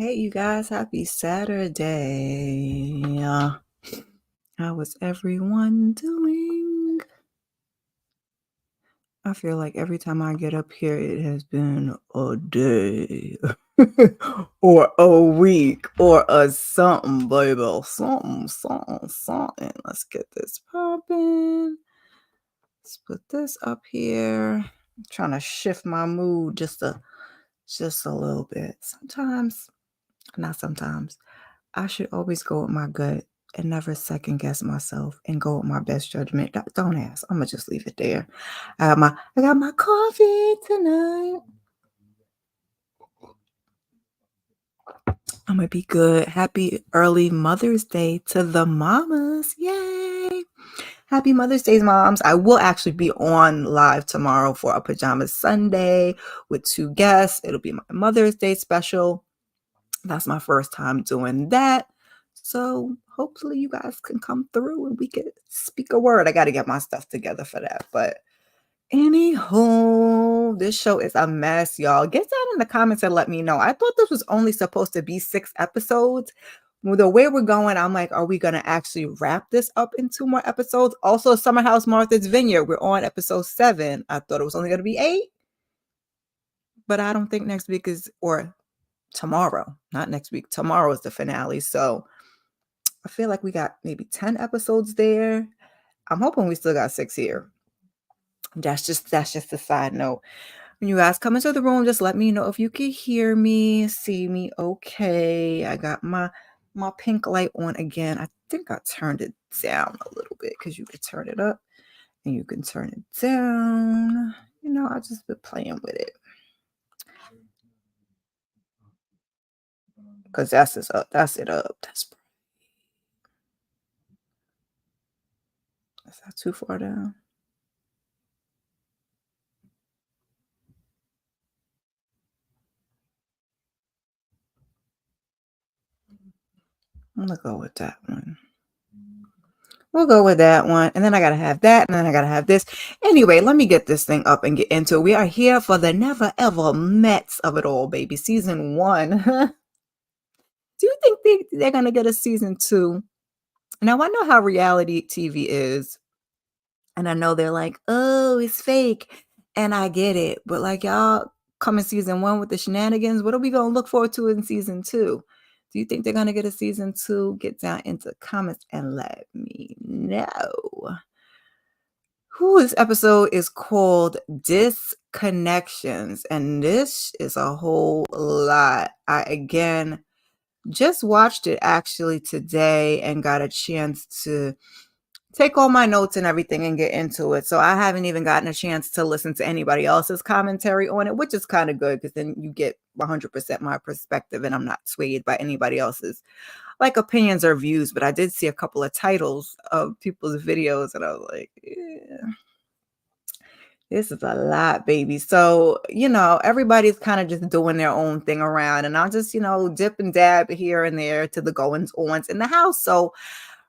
Hey, you guys, happy Saturday. How is everyone doing? I feel like every time I get up here, it has been a day or a week or a something, baby. Something. Let's get this popping. Let's put this up here. I'm trying to shift my mood just a little bit. Not sometimes. I should always go with my gut and never second guess myself and go with my best judgment. Don't ask. I'm gonna just leave it there. I got my coffee tonight. I'm gonna be good. Happy early Mother's Day to the mamas. Yay! Happy Mother's Day, moms. I will actually be on live tomorrow for a pajama Sunday with two guests. It'll be my Mother's Day special. That's my first time doing that. So hopefully you guys can come through and we can speak a word. I got to get my stuff together for that. But anywho, this show is a mess, y'all. Get down in the comments and let me know. I thought this was only supposed to be 6 episodes. With the way we're going, I'm like, are we going to actually wrap this up in 2 more episodes? Also, Summer House Martha's Vineyard. We're on episode 7. I thought it was only going to be 8. But I don't think next week or tomorrow, not next week. Tomorrow is the finale. So I feel like we got maybe 10 episodes there. I'm hoping we still got 6 here. That's just a side note. When you guys come into the room, just let me know if you can hear me, see me okay. I got my pink light on again. I think I turned it down a little bit because you can turn it up and you can turn it down. I just been playing with it. Because that's it up. Is that too far down? I'm gonna go with that one. We'll go with that one. And then I got to have that. And then I got to have this. Anyway, let me get this thing up and get into it. We are here for the never ever Mets of it all, baby. Season 1. Do you think they're going to get a season 2? Now, I know how reality TV is. And I know they're like, oh, it's fake. And I get it. But like, y'all come in season 1 with the shenanigans. What are we going to look forward to in season 2? Do you think they're going to get a season 2? Get down into comments and let me know. This episode is called Disconnections, and this is a whole lot. I, again, just watched it actually today and got a chance to take all my notes and everything and get into it. So I haven't even gotten a chance to listen to anybody else's commentary on it, which is kind of good because then you get 100% my perspective and I'm not swayed by anybody else's opinions or views. But I did see a couple of titles of people's videos and I was like, yeah. This is a lot, baby. So, everybody's kind of just doing their own thing around, and I'll just, dip and dab here and there to the goings ons in the house. So,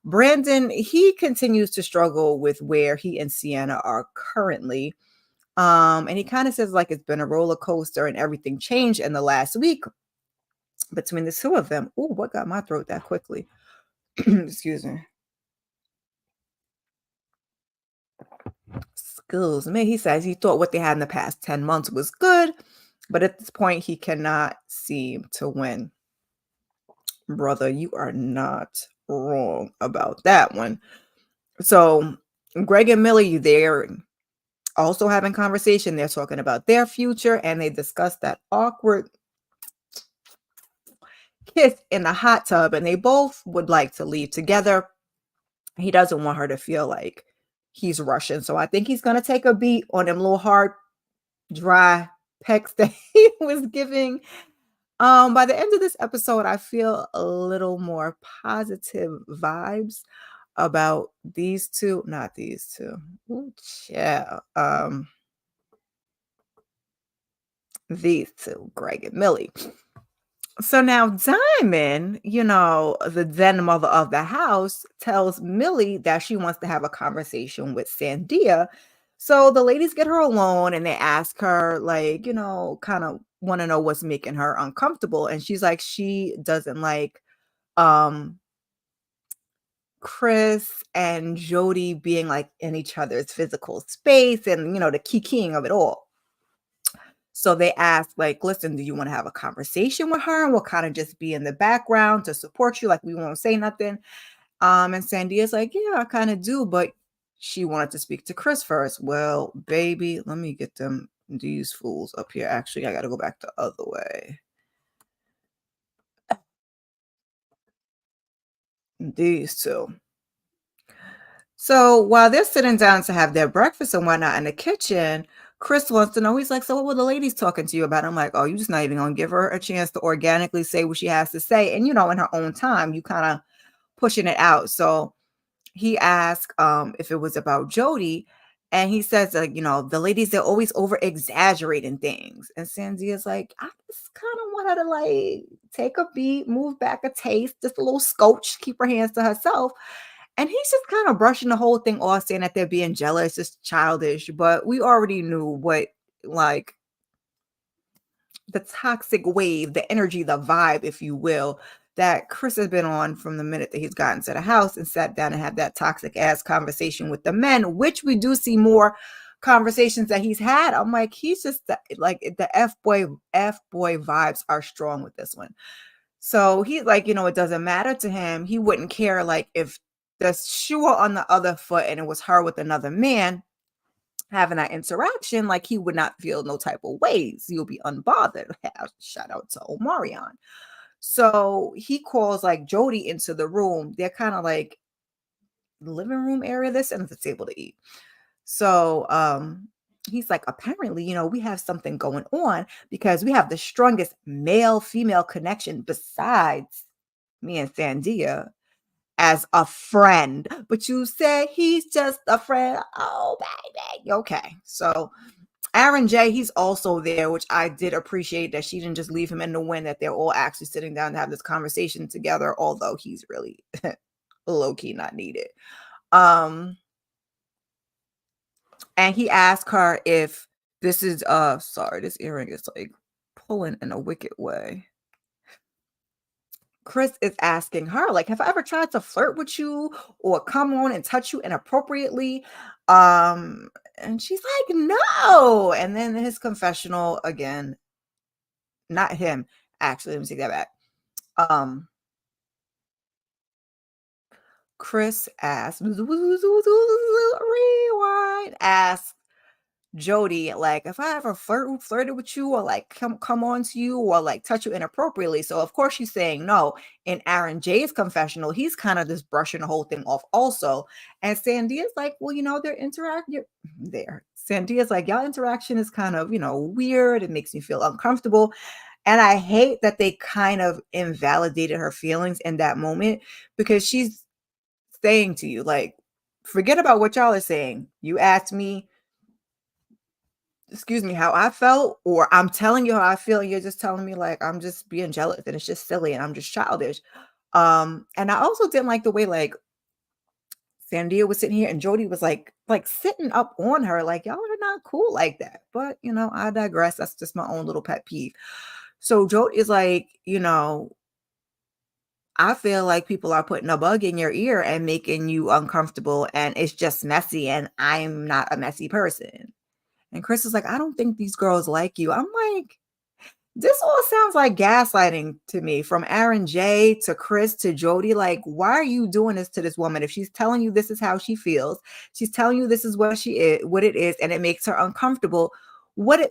Brandon, he continues to struggle with where he and Sienna are currently. And he kind of says like it's been a roller coaster and everything changed in the last week between the two of them. Oh, what got my throat that quickly? Excuse me. Excuse me. He says he thought what they had in the past 10 months was good, but at this point, he cannot seem to win. Brother, you are not wrong about that one. So, Greg and Millie, they're also having conversation. They're talking about their future, and they discuss that awkward kiss in the hot tub, and they both would like to leave together. He doesn't want her to feel like he's rushing. So I think he's going to take a beat on them little hard, dry pecks that he was giving. By the end of this episode, I feel a little more positive vibes about these two, not these two. Ooh, yeah. These two, Greg and Millie. So now Diamond, the then mother of the house, tells Millie that she wants to have a conversation with Sandia. So the ladies get her alone and they ask her, like, kind of want to know what's making her uncomfortable. And she's like, she doesn't like um Chris and Jody being like in each other's physical space and, the keying of it all. So they asked, like, listen, do you want to have a conversation with her? And we'll kind of just be in the background to support you. Like, we won't say nothing. And Sandia's like, yeah, I kind of do, but she wanted to speak to Chris first. Well, baby, let me get these fools up here. Actually, I got to go back the other way. These two. So while they're sitting down to have their breakfast and whatnot in the kitchen, Chris wants to know, he's like, so what were the ladies talking to you about? I'm like, oh, you just not even gonna give her a chance to organically say what she has to say. And in her own time, you kind of pushing it out. So he asked if it was about Jody, and he says, the ladies, they're always over exaggerating things. And Sandia's like, I just kind of want her to like take a beat, move back a taste, just a little scotch, keep her hands to herself. And he's just kind of brushing the whole thing off, saying that they're being jealous, just childish. But we already knew what, like, the toxic wave, the energy, the vibe, if you will, that Chris has been on from the minute that he's gotten to the house and sat down and had that toxic ass conversation with the men, which we do see more conversations that he's had. I'm like, he's just like the F boy vibes are strong with this one. So he's like, it doesn't matter to him. He wouldn't care like if the shoe were on the other foot and it was her with another man having that interaction, like he would not feel no type of ways. He'll be unbothered. Shout out to Omarion. So he calls like Jody into the room. They're kind of like the living room area. They're sitting at the table to eat. So he's like, apparently, we have something going on because we have the strongest male female connection besides me and Sandia as a friend. But you say he's just a friend. Oh, baby. Okay. So Aaron J, he's also there, which I did appreciate that she didn't just leave him in the wind, that they're all actually sitting down to have this conversation together, although he's really low-key not needed. And he asked her if this is sorry, this earring is like pulling in a wicked way. Chris is asking her, like, have I ever tried to flirt with you or come on and touch you inappropriately? And she's like, no. And then his confessional again, not him, actually, let me take that back. Chris asked, rewind, asked Jody, like, if I ever flirted with you or like come on to you or like touch you inappropriately. So of course she's saying no. In Aaron J's confessional, he's kind of just brushing the whole thing off also. And Sandia's like, well, they're interacting there. Sandia's like, y'all interaction is kind of, weird. It makes me feel uncomfortable. And I hate that they kind of invalidated her feelings in that moment because she's saying to you, like, forget about what y'all are saying. You asked me, excuse me, how I felt, or I'm telling you how I feel, and you're just telling me like I'm just being jealous and it's just silly and I'm just childish. And I also didn't like the way like Sandia was sitting here and Jody was like sitting up on her, like y'all are not cool like that. But I digress. That's just my own little pet peeve. So Jody is like, I feel like people are putting a bug in your ear and making you uncomfortable, and it's just messy, and I'm not a messy person. And Chris is like, I don't think these girls like you. I'm like, this all sounds like gaslighting to me, from Aaron J to Chris to Jody. Like, why are you doing this to this woman? If she's telling you this is how she feels, she's telling you this is what she is, what it is, and it makes her uncomfortable. What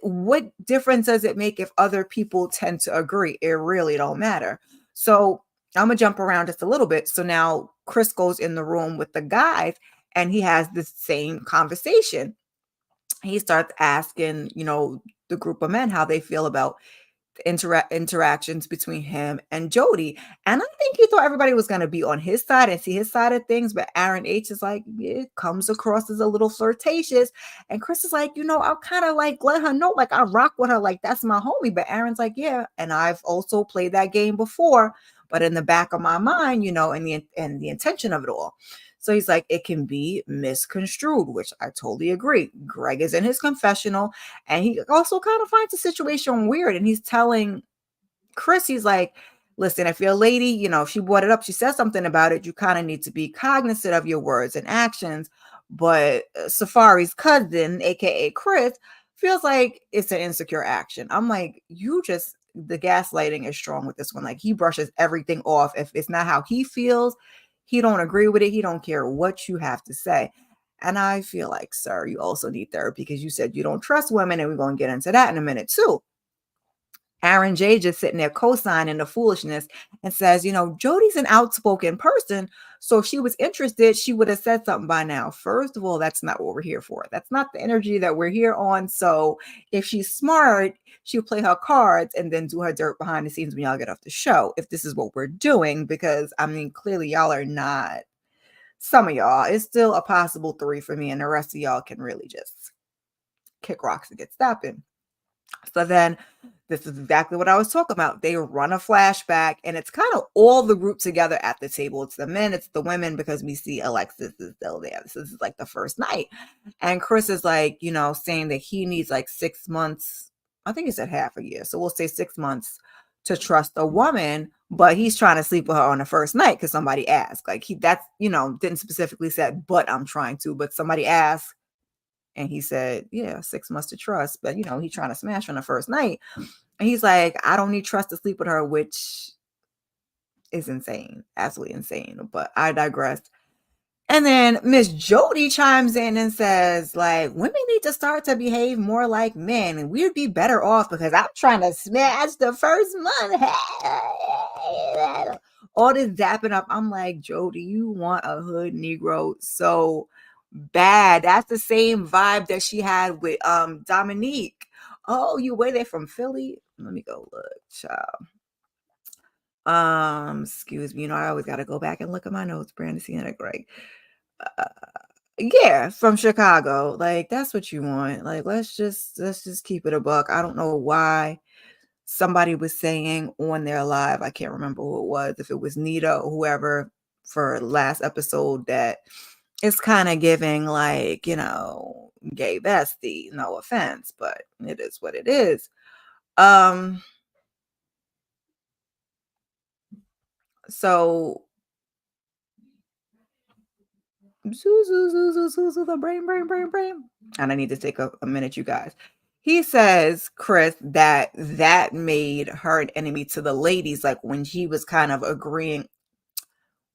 difference does it make if other people tend to agree? It really don't matter. So I'm gonna jump around just a little bit. So now Chris goes in the room with the guys and he has the same conversation. He starts asking, the group of men how they feel about the interactions between him and Jody. And I think he thought everybody was going to be on his side and see his side of things. But Aaron H is like, it comes across as a little flirtatious. And Chris is like, I'll kind of like let her know, like I rock with her, like that's my homie. But Aaron's like, yeah. And I've also played that game before, but in the back of my mind, and the intention of it all. So he's like, it can be misconstrued, which I totally agree. Greg is in his confessional and he also kind of finds the situation weird. And he's telling Chris, he's like, listen, if you're a lady, if she brought it up, she says something about it, you kind of need to be cognizant of your words and actions. But Safari's cousin, aka Chris, feels like it's an insecure action. I'm like, the gaslighting is strong with this one. Like he brushes everything off. If it's not how he feels, he don't agree with it. He don't care what you have to say. And I feel like, sir, you also need therapy because you said you don't trust women, and we're going to get into that in a minute too. Aaron J just sitting there co-signing the foolishness and says, Jody's an outspoken person. So if she was interested, she would have said something by now. First of all, that's not what we're here for. That's not the energy that we're here on. So if she's smart, she'll play her cards and then do her dirt behind the scenes when y'all get off the show. If this is what we're doing, because clearly y'all are not, some of y'all, it's still a possible 3 for me. And the rest of y'all can really just kick rocks and get stopping. So then this is exactly what I was talking about. They run a flashback and it's kind of all the group together at the table. It's the men, it's the women, because we see Alexis is still there. This is like the first night. And Chris is like, saying that he needs like 6 months. I think he said half a year. So we'll say 6 months to trust a woman, but he's trying to sleep with her on the first night because somebody asked. Like didn't specifically said, but I'm trying to, but somebody asked. And he said, yeah, 6 months to trust. But, he's trying to smash on the first night. And he's like, I don't need trust to sleep with her, which is insane. Absolutely insane. But I digress. And then Miss Jody chimes in and says, like, women need to start to behave more like men. And we'd be better off because I'm trying to smash the first month. All this dapping up. I'm like, Jody, you want a hood Negro so bad. That's the same vibe that she had with Dominique. Oh, you were there from Philly? Let me go look, child. Excuse me. I always got to go back and look at my notes. Brandon Sienna Gray. Yeah, from Chicago. Like that's what you want. Like let's just keep it a buck. I don't know why somebody was saying on their live, I can't remember who it was, if it was Nita or whoever for last episode, that it's kind of giving like, gay bestie, no offense, but it is what it is. So the brain. And I need to take a minute, you guys. He says, Chris, that made her an enemy to the ladies. Like when he was kind of agreeing,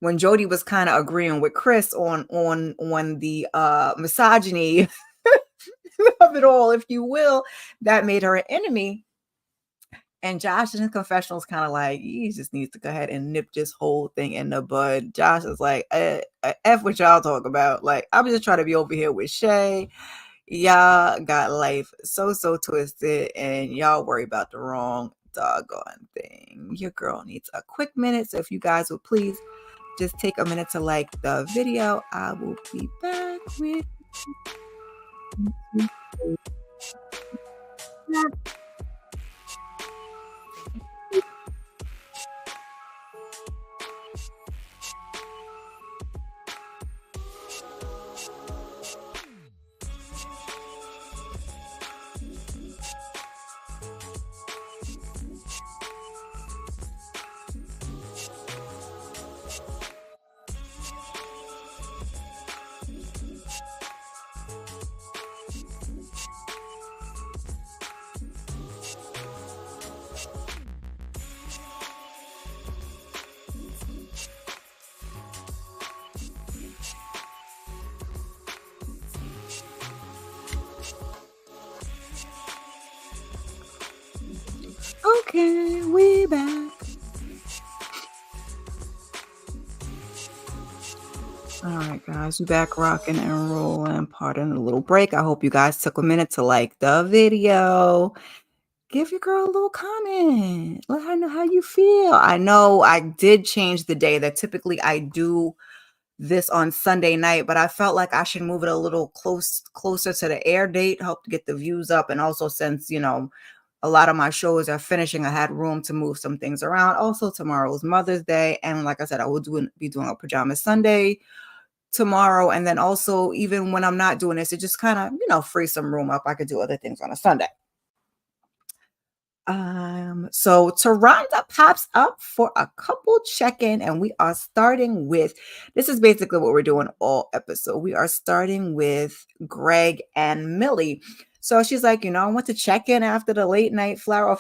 when Jody was kind of agreeing with Chris on the misogyny of it all, if you will, that made her an enemy. And Josh in his confessional is kind of like, he just needs to go ahead and nip this whole thing in the bud. Josh is like, F what y'all talk about. Like, I'm just trying to be over here with Shay. Y'all got life so twisted and y'all worry about the wrong doggone thing. Your girl needs a quick minute. So if you guys would please just take a minute to like the video. I will be back with you. Okay, we back. All right, guys, we back rocking and rolling. Pardon a little break. I hope you guys took a minute to like the video. Give your girl a little comment. Let her know how you feel. I know I did change the day that typically I do this on Sunday night, but I felt like I should move it a little closer to the air date, help to get the views up. And also since, a lot of my shows are finishing, I had room to move some things around. Also, tomorrow's Mother's Day. And like I said, I will be doing a Pajama Sunday tomorrow. And then also, even when I'm not doing this, it just kind of, free some room up. I could do other things on a Sunday. So Taronda pops up for a couple check-in, and we are starting with, this is basically what we're doing all episode. We are starting with Greg and Millie. So she's like, I want to check in after the late night flower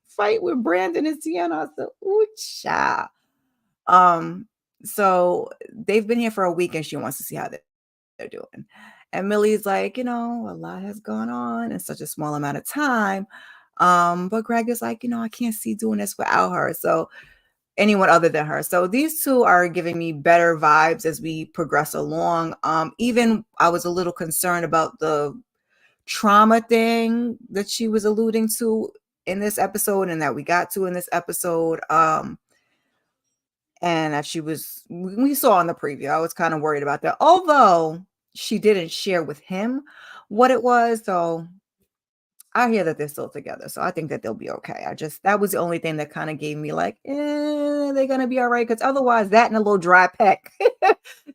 fight with Brandon and Sienna. I said, ooh, child. So they've been here for a week and she wants to see how they're doing. And Millie's like, a lot has gone on in such a small amount of time. But Greg is like, I can't see doing this without her. So anyone other than her. So these two are giving me better vibes as we progress along. Even I was a little concerned about the trauma thing that she was alluding to in this episode and that we got to in this episode. And that we saw in the preview. I was kind of worried about that. Although she didn't share with him what it was. So I hear that they're still together. So I think that they'll be okay. That was the only thing that kind of gave me like, they're going to be all right. Because otherwise that and a little dry peck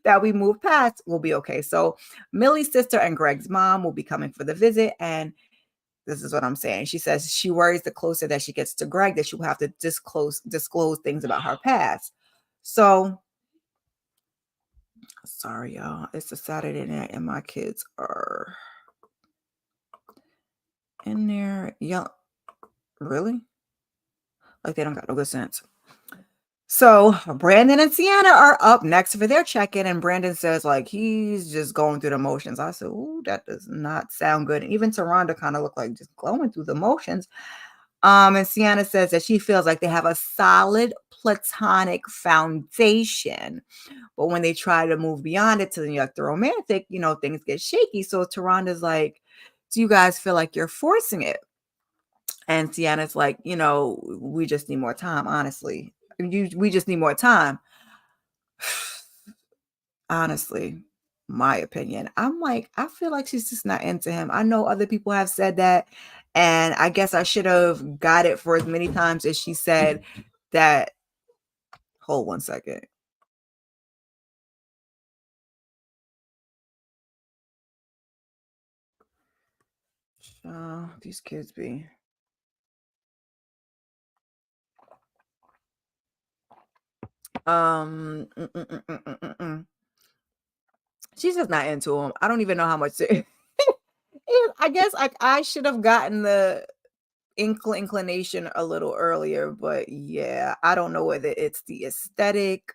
that we moved past will be okay. So Millie's sister and Greg's mom will be coming for the visit. And this is what I'm saying. She says she worries the closer that she gets to Greg that she will have to disclose things about her past. So, sorry, y'all. It's a Saturday night and my kids are in there. Yeah, really? Like they don't got no good sense. So Brandon and Sienna are up next for their check-in, and Brandon says like he's just going through the motions. I said, "Ooh, that does not sound good." And even Taronda kind of looked like just going through the motions. And Sienna says that she feels like they have a solid platonic foundation. But when they try to move beyond it to the romantic, things get shaky. So Taronda's like, do you guys feel like you're forcing it? And Sienna's like, we just need more time, honestly. We just need more time. Honestly, my opinion. I'm like, I feel like she's just not into him. I know other people have said that. And I guess I should have got it for as many times as she said that. Hold one second. These kids be. She's just not into him. I don't even know how much I guess I should have gotten the inclination a little earlier, but yeah, I don't know whether it's the aesthetic,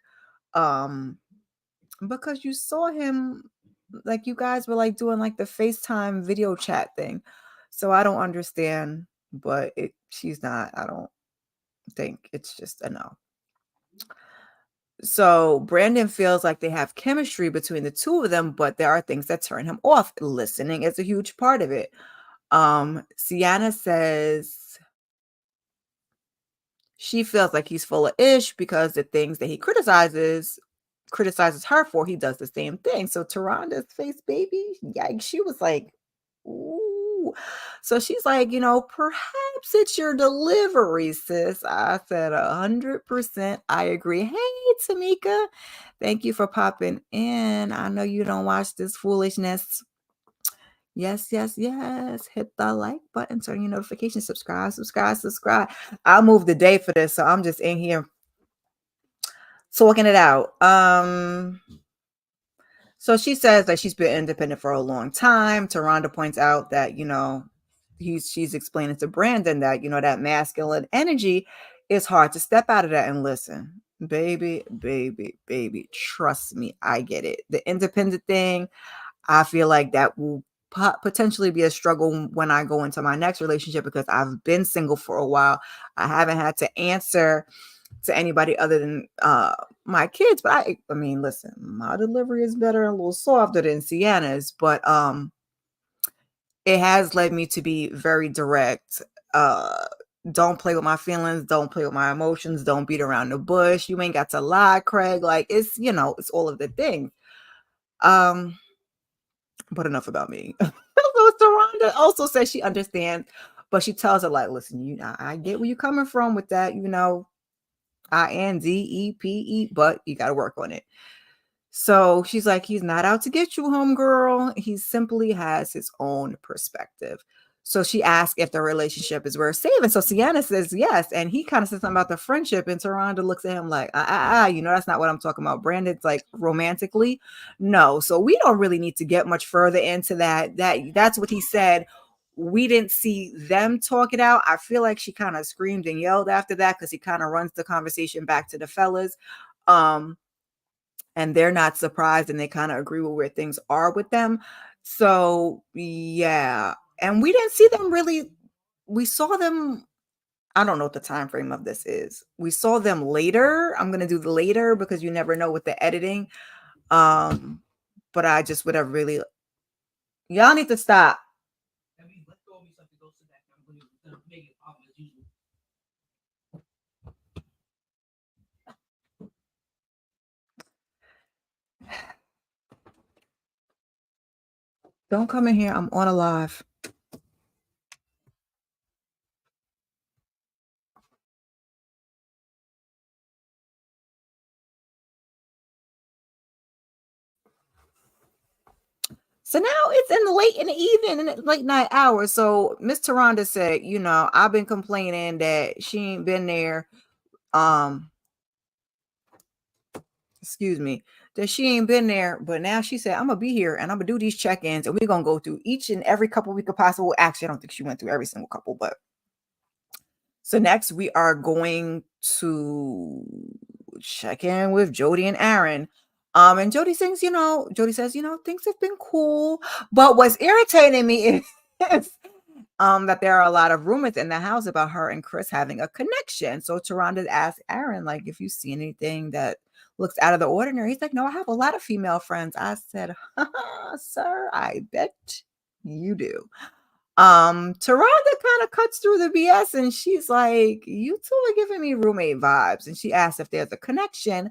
because you saw him, like you guys were like doing like the FaceTime video chat thing. So I don't understand, but she's not, I don't think it's just a no. So Brandon feels like they have chemistry between the two of them, but there are things that turn him off. Listening is a huge part of it. Sienna says she feels like he's full of ish because the things that he criticizes her for, he does the same thing. So Taronda's face, baby, yeah, she was like, ooh. So she's like, perhaps it's your delivery, sis. I said 100%. I agree. Hey, Tamika, thank you for popping in. I know you don't watch this foolishness. Yes, yes, yes. Hit the like button, turn your notifications, subscribe. I'll move the day for this, so I'm just in here talking it out. So she says that she's been independent for a long time. Taronda points out that, she's explaining to Brandon that, that masculine energy is hard to step out of that and listen. Baby, trust me, I get it. The independent thing, I feel like that will potentially be a struggle when I go into my next relationship because I've been single for a while. I haven't had to answer to anybody other than my kids, but I mean, listen, my delivery is better, a little softer than Sienna's, but it has led me to be very direct. Don't play with my feelings, don't play with my emotions, don't beat around the bush. You ain't got to lie, Craig. Like it's it's all of the things. But enough about me. So Taronda also says she understands, but she tells her like, listen, I get where you're coming from with that, INDEPE, but you got to work on it. So she's like, he's not out to get you, homegirl. He simply has his own perspective. So she asked if the relationship is worth saving. So Sienna says yes. And he kind of says something about the friendship. And Taronda looks at him like, that's not what I'm talking about. Brandon's like romantically. No. So we don't really need to get much further into that. That's what he said. We didn't see them talk it out. I feel like she kind of screamed and yelled after that because he kind of runs the conversation back to the fellas. Um, and they're not surprised and they kind of agree with where things are with them. So, yeah. And we didn't see them really. We saw them. I don't know what the time frame of this is. We saw them later. I'm going to do the later because you never know with the editing. Um, but I just would have really, y'all need to stop. Don't come in here. I'm on a live. So now it's in the late in the evening and late night hours. So Miss Taronda said, I've been complaining that she ain't been there. Excuse me, that she ain't been there, but now she said, I'm gonna be here and I'm gonna do these check-ins and we're gonna go through each and every couple we could possible. Actually, I don't think she went through every single couple, but so next we are going to check in with Jody and Aaron. And Jody sings, Jody says, things have been cool. But what's irritating me is that there are a lot of rumors in the house about her and Chris having a connection. So Taronda asked Aaron, like, if you see anything that looks out of the ordinary. He's like, no, I have a lot of female friends. I said, sir, I bet you do. Taronda kind of cuts through the BS and she's like, you two are giving me roommate vibes. And she asks if there's a connection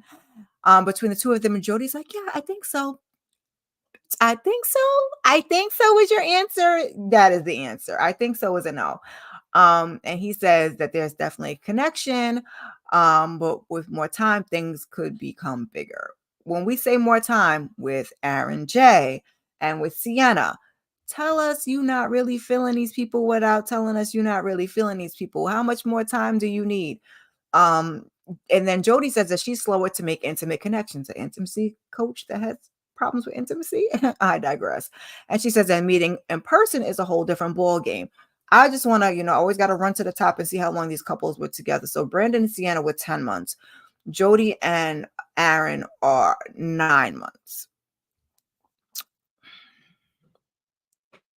between the two of them. And Jody's like, yeah, I think so. I think so. I think so is your answer. That is the answer. I think so is a no. And he says that there's definitely a connection, but with more time, things could become bigger. When we say more time with Aaron J and with Sienna, tell us you're not really feeling these people without telling us you're not really feeling these people. How much more time do you need? Um, and then Jody says that she's slower to make intimate connections. An intimacy coach that has problems with intimacy. I digress. And she says that meeting in person is a whole different ball game. I just want to, always got to run to the top and see how long these couples were together. So Brandon and Sienna were 10 months. Jody and Aaron are 9 months.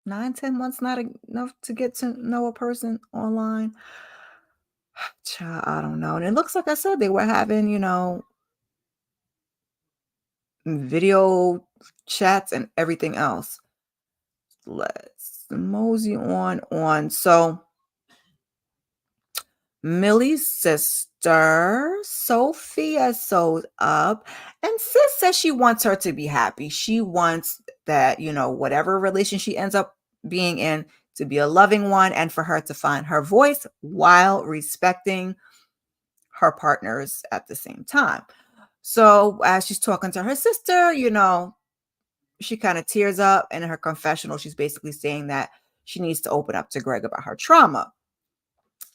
9, 10 months not enough to get to know a person online. Child, I don't know. And it looks like I said they were having, video chats and everything else. Let's mosey on. So Millie's sister, Sophia, sews up, and Sis says she wants her to be happy. She wants that, whatever relation she ends up being in to be a loving one and for her to find her voice while respecting her partners at the same time. So as she's talking to her sister, she kind of tears up, and in her confessional, she's basically saying that she needs to open up to Greg about her trauma.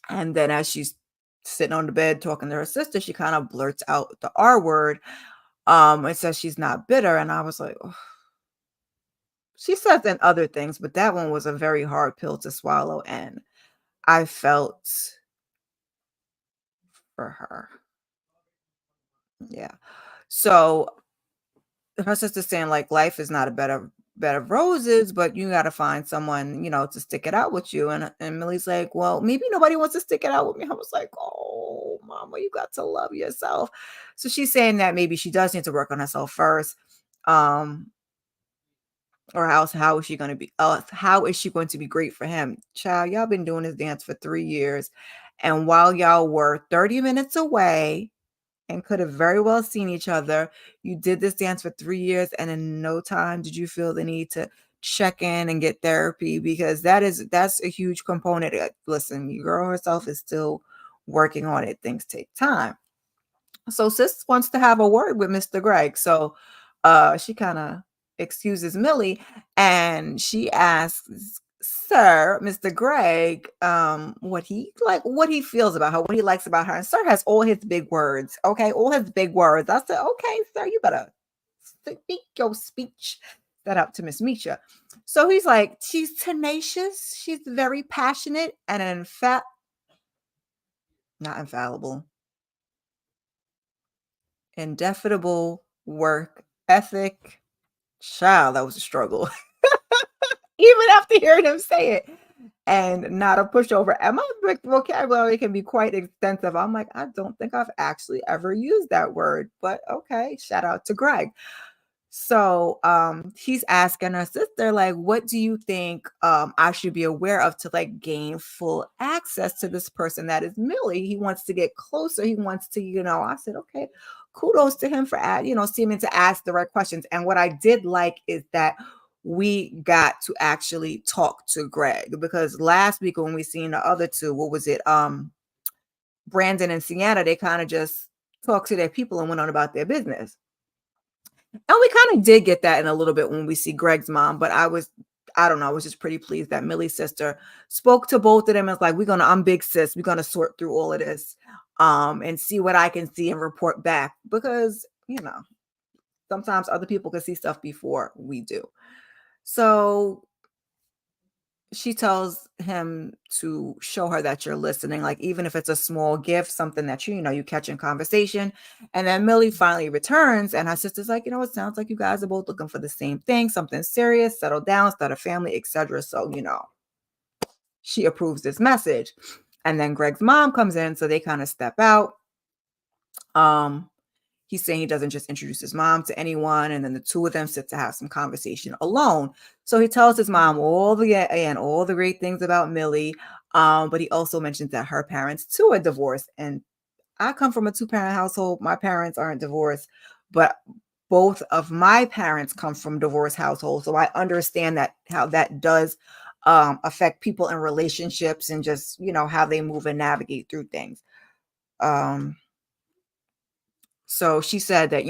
And then as she's sitting on the bed talking to her sister, she kind of blurts out the R word, and says she's not bitter. And I was like, oh. She says then other things, but that one was a very hard pill to swallow. And I felt for her. Yeah. So her sister's saying like life is not a bed of roses, but you got to find someone, to stick it out with you. And Millie's like, well, maybe nobody wants to stick it out with me. I was like, oh, mama, you got to love yourself. So she's saying that maybe she does need to work on herself first. Or how is she going to be? How is she going to be great for him? Child, y'all been doing this dance for 3 years, and while y'all were 30 minutes away and could have very well seen each other, you did this dance for 3 years, and in no time did you feel the need to check in and get therapy, because that's a huge component. Listen, your girl herself is still working on it. Things take time. So Sis wants to have a word with Mr. Greg. So she kind of excuses Millie and she asks Sir, Mr. Greg, what he feels about her, what he likes about her. And Sir has all his big words, okay? All his big words. I said, okay, sir, you better speak your speech that up to Miss Misha. So he's like, she's tenacious, she's very passionate, and in fact, not infallible, indefinable work ethic. Child, that was a struggle. Even after hearing him say it. And not a pushover. And my vocabulary can be quite extensive. I'm like, I don't think I've actually ever used that word, but okay. Shout out to Greg. So he's asking her sister, like, what do you think I should be aware of to like gain full access to this person that is Millie? He wants to get closer. He wants to, I said, okay, kudos to him for seeming to ask the right questions. And what I did like is that we got to actually talk to Greg, because last week when we seen the other two, what was it? Brandon and Sienna, they kind of just talked to their people and went on about their business. And we kind of did get that in a little bit when we see Greg's mom, but I don't know, I was just pretty pleased that Millie's sister spoke to both of them and was like, I'm big sis, we're gonna sort through all of this and see what I can see and report back, because sometimes other people can see stuff before we do. So she tells him to show her that you're listening, like even if it's a small gift, something that you catch in conversation. And then Millie finally returns, and her sister's like, it sounds like you guys are both looking for the same thing, something serious, settle down, start a family, etc. So, she approves this message. And then Greg's mom comes in, so they kind of step out. He's saying he doesn't just introduce his mom to anyone, and then the two of them sit to have some conversation alone. So he tells his mom all the great things about Millie, but he also mentions that her parents too are divorced. And I come from a 2-parent household. My parents aren't divorced, but both of my parents come from divorced households, so I understand that how that does affect people in relationships and just how they move and navigate through things. So she said that,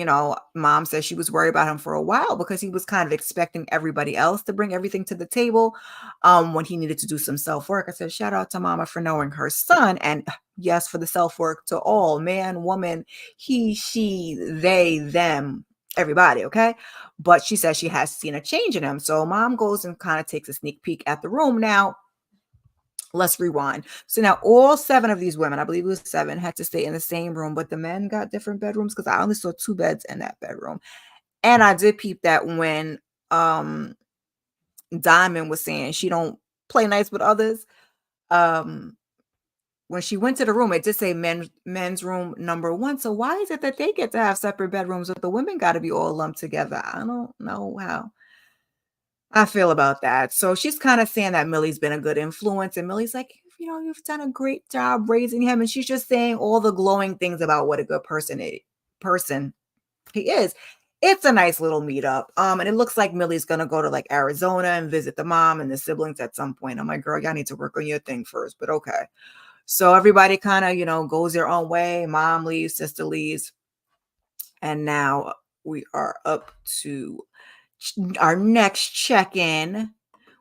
mom said she was worried about him for a while because he was kind of expecting everybody else to bring everything to the table when he needed to do some self-work. I said, shout out to mama for knowing her son. And yes, for the self-work to all, man, woman, he, she, they, them, everybody. Okay. But she says she has seen a change in him. So mom goes and kind of takes a sneak peek at the room. Now, let's rewind. So now all 7 of these women, I believe it was 7, had to stay in the same room, but the men got different bedrooms because I only saw 2 beds in that bedroom. And I did peep that when Diamond was saying she don't play nice with others. When she went to the room, it did say men's room number 1. So why is it that they get to have separate bedrooms, but the women got to be all lumped together? I don't know how I feel about that. So she's kind of saying that Millie's been a good influence, and Millie's like, you've done a great job raising him. And she's just saying all the glowing things about what a good person he is. It's a nice little meetup. And it looks like Millie's gonna go to like Arizona and visit the mom and the siblings at some point. I'm like, girl, y'all need to work on your thing first, but okay. So everybody kind of, goes their own way. Mom leaves, sister leaves. And now we are up to our next check-in,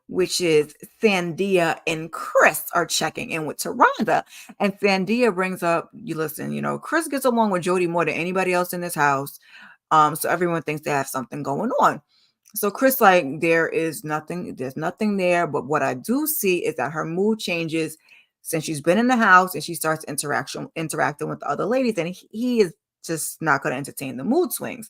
which is Sandia and Chris are checking in with Taronda. And Sandia brings up, Chris gets along with Jody more than anybody else in this house. So everyone thinks they have something going on. So Chris, like, there's nothing there. But what I do see is that her mood changes since she's been in the house and she starts interacting with the other ladies. And he is just not going to entertain the mood swings.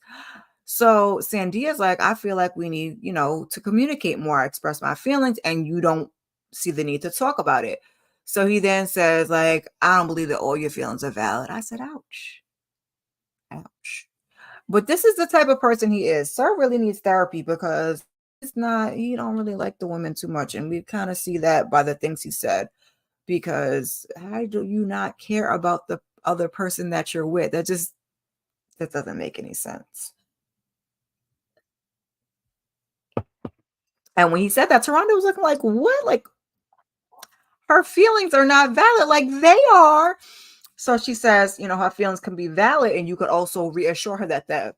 So Sandia's like, I feel like we need, to communicate more. I express my feelings and you don't see the need to talk about it. So he then says, like, I don't believe that all your feelings are valid. I said, ouch. Ouch. But this is the type of person he is. Sir really needs therapy because he don't really like the women too much. And we kind of see that by the things he said, because how do you not care about the other person that you're with? That doesn't make any sense. And when he said that, Taronda was looking like, what? Like, her feelings are not valid. Like, they are. So she says, her feelings can be valid. And you could also reassure her that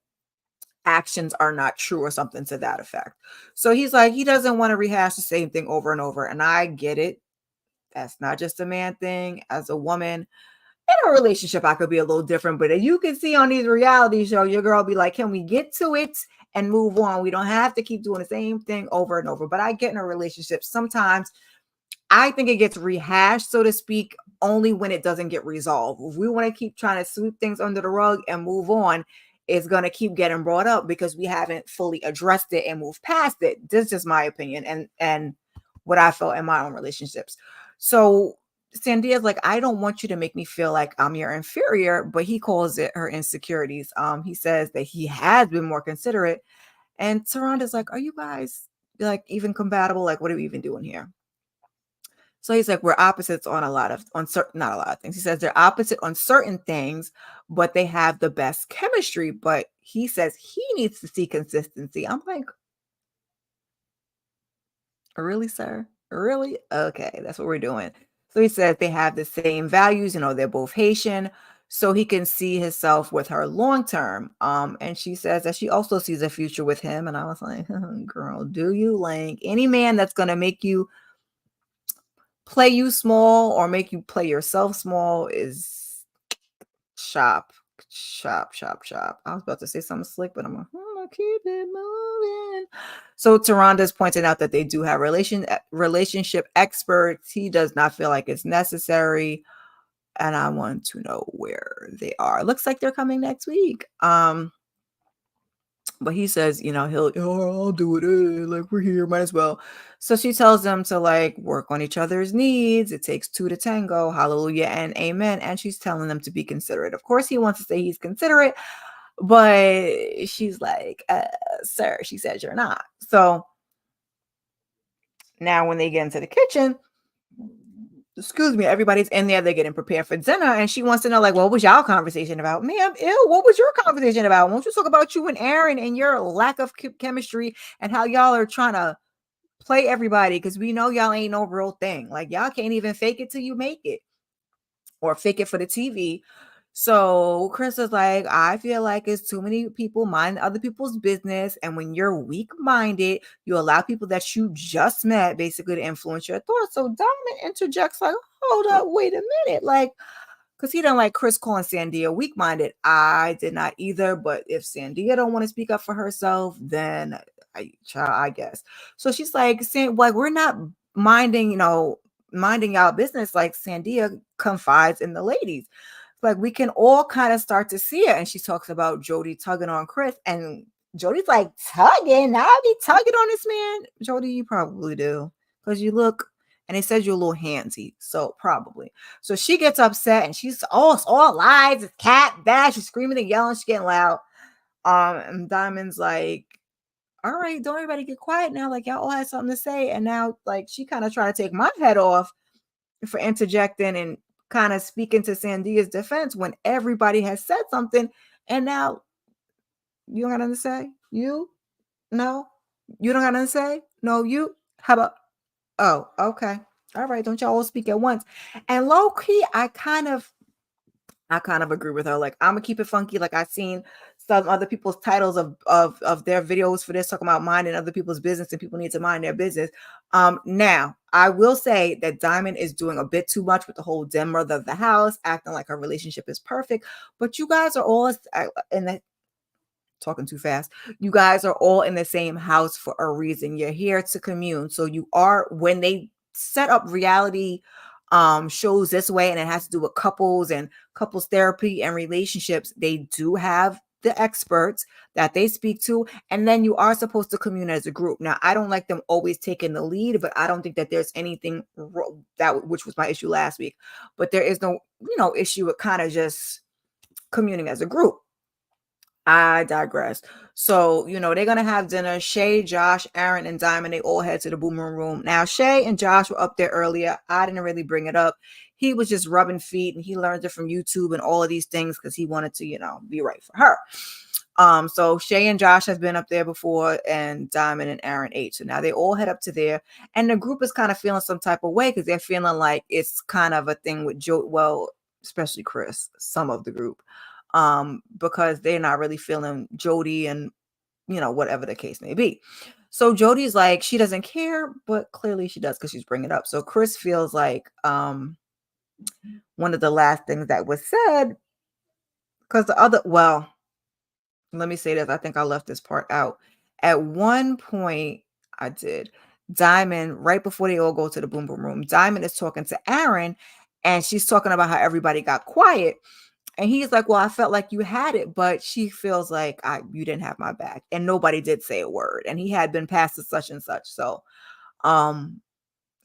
actions are not true or something to that effect. So he's like, he doesn't want to rehash the same thing over and over. And I get it. That's not just a man thing. As a woman in a relationship, I could be a little different. But you can see on these reality shows, your girl be like, can we get to it and move on? We don't have to keep doing the same thing over and over. But I get in a relationship sometimes I think it gets rehashed, so to speak, only when it doesn't get resolved. If we want to keep trying to sweep things under the rug and move on, it's going to keep getting brought up because we haven't fully addressed it and moved past it. This is just my opinion and what I felt in my own relationships. So Sandia's like, I don't want you to make me feel like I'm your inferior, but he calls it her insecurities. He says that he has been more considerate, and Taranda's like, are you guys like even compatible? Like, what are we even doing here? So he's like, we're opposites on on certain, not a lot of things. He says they're opposite on certain things, but they have the best chemistry. But he says he needs to see consistency. I'm like, really, sir? Really? Okay, that's what we're doing. So he says they have the same values, they're both Haitian. So he can see himself with her long term. And she says that she also sees a future with him. And I was like, girl, do you? Like any man that's gonna make you play you small or make you play yourself small is shop, shop, shop, shop. I was about to say something slick, but I'm gonna keep it moving. So Taranda's pointing out that they do have relationship experts. He does not feel like it's necessary, and I want to know where they are. Looks like they're coming next week. But he says, I'll do it. Like we're here, might as well. So she tells them to like work on each other's needs. It takes two to tango. Hallelujah and amen. And she's telling them to be considerate. Of course, he wants to say he's considerate, but she's like, sir, she says you're not. So now when they get into the kitchen, excuse me, everybody's in there, they're getting prepared for dinner, and she wants to know, like, what was y'all conversation about? Ma'am, ew, what was your conversation about? Won't you talk about you and Aaron and your lack of chemistry and how y'all are trying to play everybody? Because we know y'all ain't no real thing. Like, y'all can't even fake it till you make it or fake it for the TV. So Chris is like, I feel like it's too many people mind other people's business. And when you're weak minded, you allow people that you just met basically to influence your thoughts. So Diamond interjects, like, hold up, wait a minute. Like, because he don't like Chris calling Sandia weak minded. I did not either. But if Sandia don't want to speak up for herself, then I guess. So she's like saying, like, we're not minding, minding y'all business. Like Sandia confides in the ladies, like we can all kind of start to see it. And she talks about Jody tugging on Chris, and Jody's like, tugging? I'll be tugging on this man. Jody, you probably do, because you look, and it says you're a little handsy, so probably. So she gets upset, and she's, oh, it's all lies, it's cat bad. She's screaming and yelling, she's getting loud. And Diamond's like, all right, don't everybody get quiet now, like y'all all had something to say. And now like she kind of try to take my head off for interjecting and kind of speaking to Sandia's defense when everybody has said something. And now you don't got nothing to say? You? No? You don't got nothing to say? No, you? How about, oh, okay. All right. Don't y'all all speak at once. And low key, I kind of agree with her. Like, I'm gonna keep it funky. Like, I've seen some other people's titles of their videos for this, talking about minding other people's business, and people need to mind their business. Now I will say that Diamond is doing a bit too much with the whole den mother of the house, acting like her relationship is perfect. But you guys are all in the talking too fast. You guys are all in the same house for a reason. You're here to commune. So you are, when they set up reality shows this way, and it has to do with couples and couples therapy and relationships, they do have the experts that they speak to, and then you are supposed to commune as a group. Now, I don't like them always taking the lead, but I don't think that there's anything that, which was my issue last week, but there is no issue with kind of just communing as a group. I digress. So, they're going to have dinner. Shay, Josh, Aaron, and Diamond, they all head to the boom room. Now, Shay and Josh were up there earlier. I didn't really bring it up. He was just rubbing feet, and he learned it from YouTube and all of these things because he wanted to, be right for her. So Shay and Josh have been up there before, and Diamond and Aaron ate. So now they all head up to there, and the group is kind of feeling some type of way because they're feeling like it's kind of a thing with Joe. Well, especially Chris, some of the group, because they're not really feeling Jody and whatever the case may be. So Jody's like, she doesn't care, but clearly she does because she's bringing it up. So Chris feels like one of the last things that was said, because let me say this. I think I left this part out. At one point, I did. Diamond, right before they all go to the boom boom room, Diamond is talking to Aaron, and she's talking about how everybody got quiet. And he's like, well, I felt like you had it, but she feels like you didn't have my back. And nobody did say a word. And he had been passed to such and such. So, and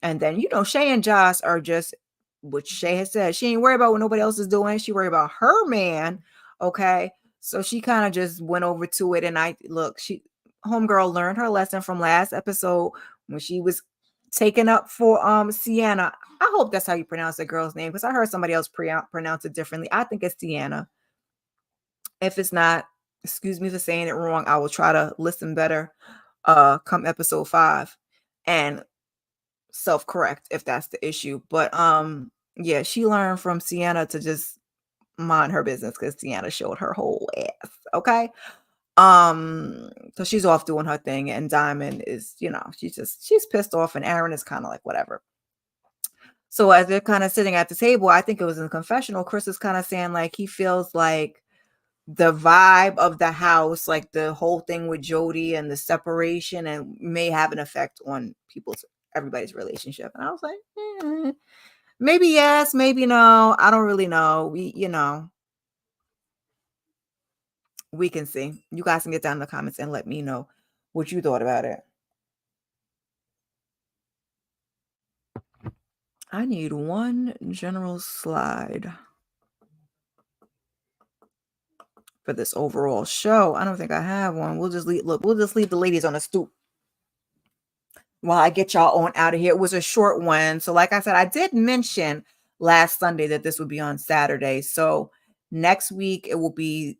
then, Shay and Josh are just, which Shay has said, she ain't worried about what nobody else is doing. She worried about her man. Okay. So she kind of just went over to it. And homegirl learned her lesson from last episode when she was taken up for Sienna. I hope that's how you pronounce the girl's name, because I heard somebody else pronounce it differently. I think it's Sienna. If it's not, excuse me for saying it wrong. I will try to listen better come episode 5 and self-correct if that's the issue. But yeah, she learned from Sienna to just mind her business because Sienna showed her whole ass. Okay. So she's off doing her thing, and Diamond is, she's pissed off, and Aaron is kind of like whatever. So as they're kind of sitting at the table, I think it was in the confessional, Chris is kind of saying like he feels like the vibe of the house, like the whole thing with Jody and the separation, and may have an effect on everybody's relationship. And I was like, maybe yes, maybe no. I don't really know. We can see. You guys can get down in the comments and let me know what you thought about it. I need one general slide for this overall show. I don't think I have one. We'll just leave the ladies on a stoop while I get y'all on out of here. It was a short one. So like I said, I did mention last Sunday that this would be on Saturday. So next week it will be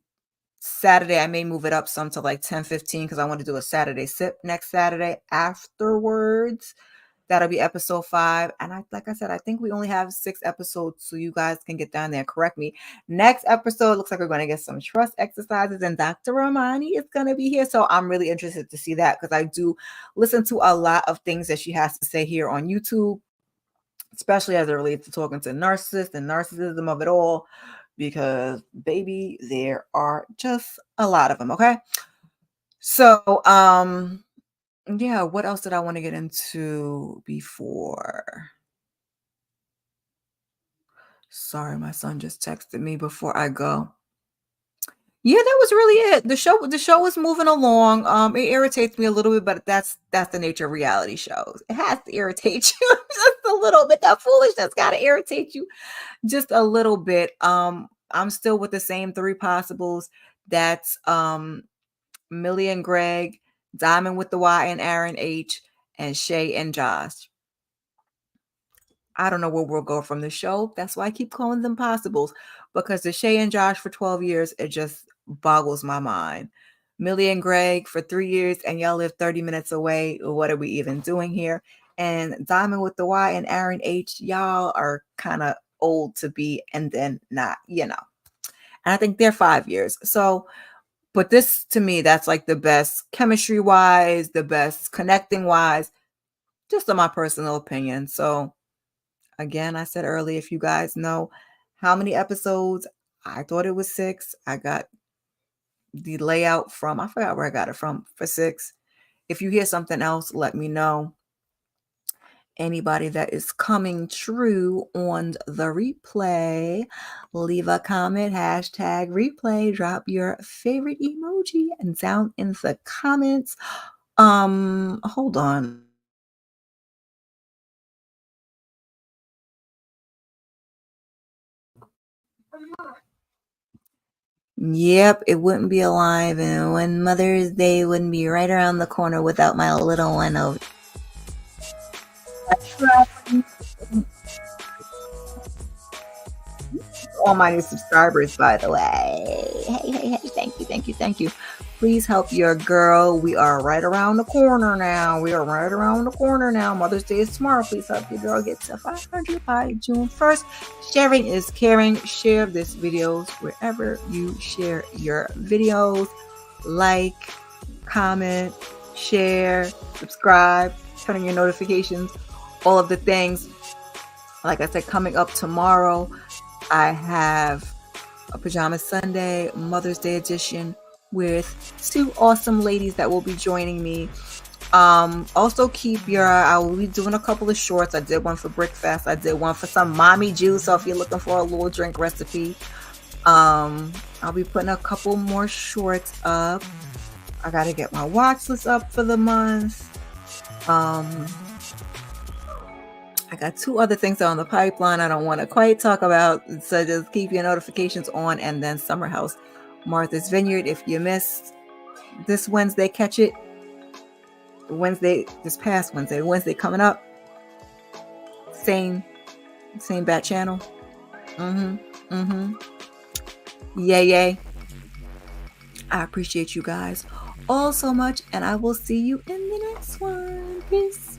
Saturday. I may move it up some to like 10:15 because I want to do a Saturday sip next Saturday afterwards. That'll be episode 5. And like I said, I think we only have 6 episodes, so you guys can get down there and correct me. Next episode looks like we're going to get some trust exercises, and Dr. Romani is going to be here. So I'm really interested to see that, because I do listen to a lot of things that she has to say here on YouTube, especially as it relates to talking to narcissists and narcissism of it all, because baby, there are just a lot of them. Okay. So, yeah, what else did I want to get into before? Sorry, my son just texted me before I go. Yeah, that was really it. The show was moving along. It irritates me a little bit, but that's the nature of reality shows. It has to irritate you just a little bit. That foolishness gotta irritate you just a little bit. I'm still with the same 3 possibles. That's Millie and Greg, Diamond with the Y and Aaron H, and Shay and Josh. I don't know where we'll go from the show. That's why I keep calling them possibles, because the Shay and Josh for 12 years, it just boggles my mind. Millie and Greg for 3 years, and y'all live 30 minutes away. What are we even doing here? And Diamond with the Y and Aaron H, y'all are kind of old to be, and then not, And I think they're 5 years. So, but this, to me, that's like the best chemistry wise, the best connecting wise, just in my personal opinion. So again, I said earlier, if you guys know how many episodes, I thought it was 6. I got the layout from, I forgot where I got it from, for 6. If you hear something else, let me know. Anybody that is coming true on the replay, leave a comment, #replay, drop your favorite emoji and down in the comments. Hold on. Yep, it wouldn't be alive, and when Mother's Day wouldn't be right around the corner without my little one over. All my new subscribers, by the way. Hey, thank you. Please help your girl. We are right around the corner now. Mother's Day is tomorrow. Please help your girl get to 500 by June 1st. Sharing is caring. Share this videos wherever you share your videos. Like, comment, share, subscribe, turn on your notifications, all of the things. Like I said, coming up tomorrow, I have a Pajama Sunday, Mother's Day edition with two awesome ladies that will be joining me. Also keep I will be doing a couple of shorts. I did one for Brickfest. I did one for some mommy juice. So if you're looking for a little drink recipe, I'll be putting a couple more shorts up. I got to get my watch list up for the month. I got two other things on the pipeline I don't want to quite talk about, so just keep your notifications on. And then Summer House, Martha's Vineyard. If you missed this Wednesday, catch it this past Wednesday coming up. Same bat channel. Yay. I appreciate you guys all so much, and I will see you in the next one. Peace.